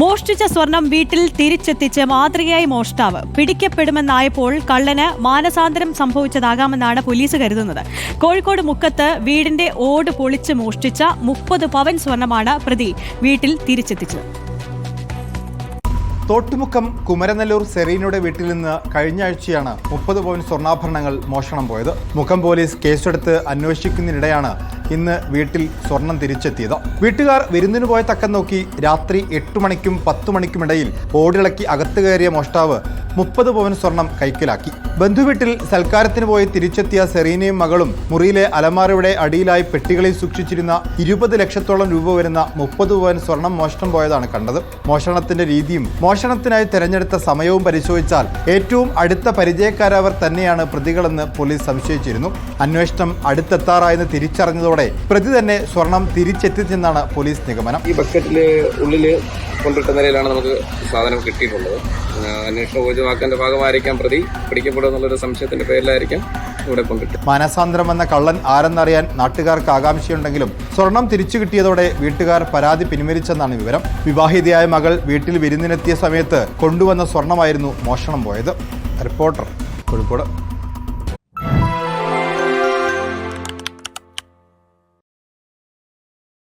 മോഷ്ടിച്ച സ്വർണം വീട്ടിൽ തിരിച്ചെത്തിച്ച് മാതൃകയായി മോഷ്ടാവ് പിടിക്കപ്പെടുമെന്നായപ്പോൾ കള്ളന് മാനസാന്തരം സംഭവിച്ചതാകാമെന്നാണ് പോലീസ് കരുതുന്നത്. കോഴിക്കോട് മുക്കത്ത് വീടിന്റെ ഓട് പൊളിച്ച് മോഷ്ടിച്ച 30 പവൻ സ്വർണമാണ് പ്രതി വീട്ടിൽ തിരിച്ചെത്തിച്ചത്. തോട്ടുമുക്കം കുമരനെല്ലൂർ സെറീനയുടെ വീട്ടിൽ നിന്ന് കഴിഞ്ഞ ആഴ്ചയാണ് 30 പവൻ സ്വർണ്ണാഭരണങ്ങൾ മോഷണം പോയത്. മുക്കം പോലീസ് കേസെടുത്ത് അന്വേഷിക്കുന്നതിനിടെയാണ് ഇന്ന് വീട്ടിൽ സ്വർണം തിരിച്ചെത്തിയത്. വീട്ടുകാർ വിരുന്നിന് പോയ തക്കം നോക്കി രാത്രി 8 മണിക്കും 10 മണിക്കുമിടയിൽ ഓടിളക്കി അകത്ത് കയറിയ മോഷ്ടാവ് 30 പവൻ സ്വർണം കൈക്കലാക്കി. ബന്ധുവീട്ടിൽ സൽക്കാരത്തിന് പോയി തിരിച്ചെത്തിയ സെറീനയും മകളും മുറിയിലെ അലമാരയുടെ അടിയിലായി പെട്ടികളിൽ സൂക്ഷിച്ചിരുന്ന 20 ലക്ഷത്തോളം രൂപ വരുന്ന 30 പവൻ സ്വർണം മോഷണം പോയതാണ് കണ്ടത്. മോഷണത്തിന്റെ രീതിയും മോഷണത്തിനായി തെരഞ്ഞെടുത്ത സമയവും പരിശോധിച്ചാൽ ഏറ്റവും അടുത്ത പരിചയക്കാരവർ തന്നെയാണ് പ്രതികളെന്ന് പോലീസ് സംശയിച്ചിരുന്നു. അന്വേഷണം അടുത്തെത്താറായെന്ന് തിരിച്ചറിഞ്ഞതോടെ പ്രതി തന്നെ സ്വർണം തിരിച്ചെത്തിച്ചെന്നാണ് പോലീസ് നിഗമനം. ഈ ബക്കറ്റില് ഉള്ളില് കൊണ്ടിട്ട നിലയിലാണ് നമുക്ക് സാധനം കിട്ടിയിട്ടുള്ളത്. അന്വേഷണം ഊർജ്ജമാക്കേണ്ട ഭാഗമായിരിക്കാം പ്രതി പിടിക്കപ്പെടുമെന്നുള്ളൊരു സംശയത്തിന്റെ പേരിലായിരിക്കാം ഇവിടെ കൊണ്ടിട്ട്. മാനസാന്തരം എന്ന കള്ളൻ ആരെന്നറിയാൻ നാട്ടുകാർക്ക് ആകാംക്ഷയുണ്ടെങ്കിലും സ്വർണം തിരിച്ചു കിട്ടിയതോടെ വീട്ടുകാർ പരാതി പിൻവലിച്ചെന്നാണ് വിവരം. വിവാഹിതയായ മകൾ വീട്ടിൽ വിരുന്നിനെത്തിയ സമയത്ത് കൊണ്ടുവന്ന സ്വർണമായിരുന്നു മോഷണം പോയത്. റിപ്പോർട്ടർ, കോഴിക്കോട്.